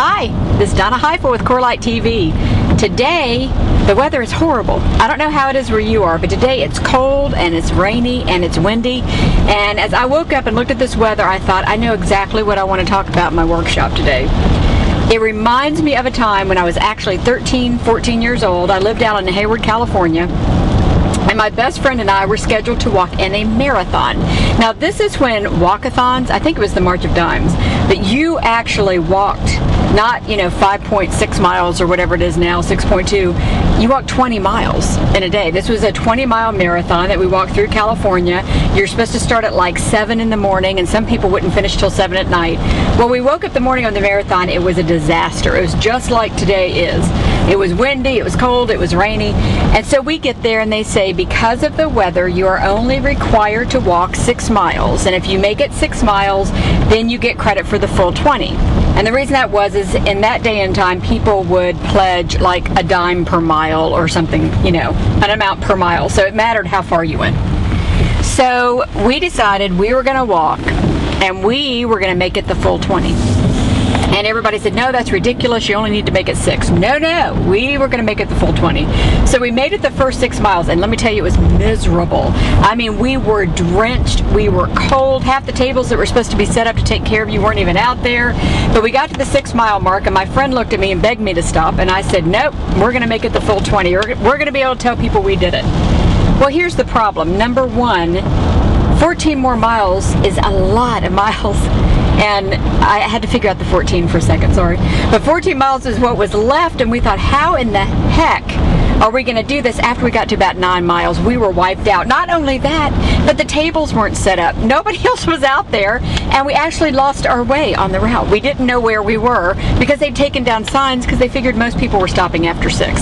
Hi, this is Donna Heifel with Corplite TV. Today, the weather is horrible. I don't know how it is where you are, but today it's cold and it's rainy and it's windy. And as I woke up and looked at this weather, I thought, I know exactly what I want to talk about in my workshop today. It reminds me of a time when I was actually 13, 14 years old. I lived out in Hayward, California. And my best friend and I were scheduled to walk in a marathon. Now this is when walk-a-thons, I think it was the March of Dimes, but you actually walked not, 5.6 miles or whatever it is now, 6.2. You walked 20 miles in a day. This was a 20-mile marathon that we walked through California. You're supposed to start at like 7 in the morning, and some people wouldn't finish till 7 at night. Well, we woke up the morning of the marathon, it was a disaster. It was just like today is. It was windy, it was cold, it was rainy, and so we get there and they say, because of the weather, you are only required to walk 6 miles, and if you make it 6 miles, then you get credit for the full 20. And the reason that was is in that day and time, people would pledge like a dime per mile or something, an amount per mile, so it mattered how far you went. So we decided we were going to walk, and we were going to make it the full 20. And everybody said, no, that's ridiculous. You only need to make it 6. No, we were going to make it the full 20. So we made it the first 6 miles, and let me tell you, it was miserable. I mean, we were drenched. We were cold. Half the tables that were supposed to be set up to take care of you weren't even out there. But we got to the 6 mile mark, and my friend looked at me and begged me to stop. And I said, nope, we're going to make it the full 20. We're going to be able to tell people we did it. Well, here's the problem. Number one, 14 more miles is a lot of miles. And I had to figure out the 14 for a second, sorry. But 14 miles is what was left, and we thought, how in the heck are we going to do this after we got to about 9 miles? We were wiped out. Not only that, but the tables weren't set up. Nobody else was out there, and we actually lost our way on the route. We didn't know where we were because they'd taken down signs because they figured most people were stopping after 6.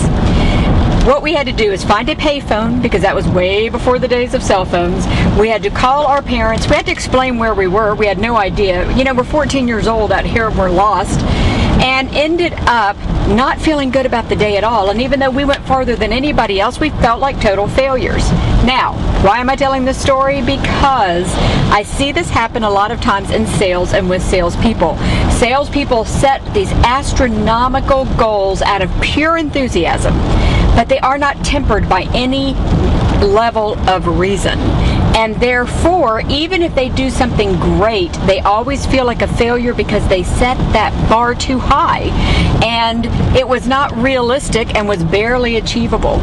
What we had to do is find a payphone, because that was way before the days of cell phones. We had to call our parents. We had to explain where we were. We had no idea. We're 14 years old out here and we're lost. And ended up not feeling good about the day at all. And even though we went farther than anybody else, we felt like total failures. Now, why am I telling this story? Because I see this happen a lot of times in sales and with salespeople. Salespeople set these astronomical goals out of pure enthusiasm, but they are not tempered by any level of reason. And therefore, even if they do something great, they always feel like a failure because they set that bar too high. And it was not realistic and was barely achievable.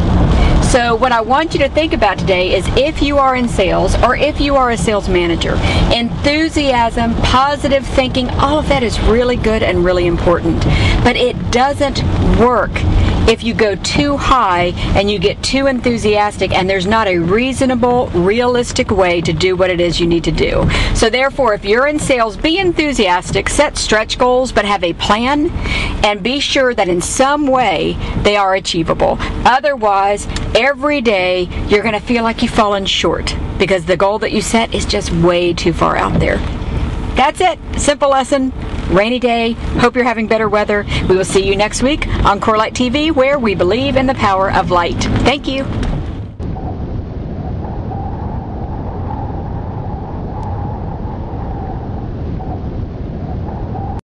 So what I want you to think about today is, if you are in sales or if you are a sales manager, enthusiasm, positive thinking, all of that is really good and really important. But it doesn't work if you go too high and you get too enthusiastic and there's not a reasonable, realistic way to do what it is you need to do. So therefore, if you're in sales, be enthusiastic, set stretch goals, but have a plan, and be sure that in some way they are achievable. Otherwise, every day you're going to feel like you've fallen short because the goal that you set is just way too far out there. That's it. Simple lesson. Rainy day. Hope you're having better weather. We will see you next week on Corplite TV, where we believe in the power of light. Thank you.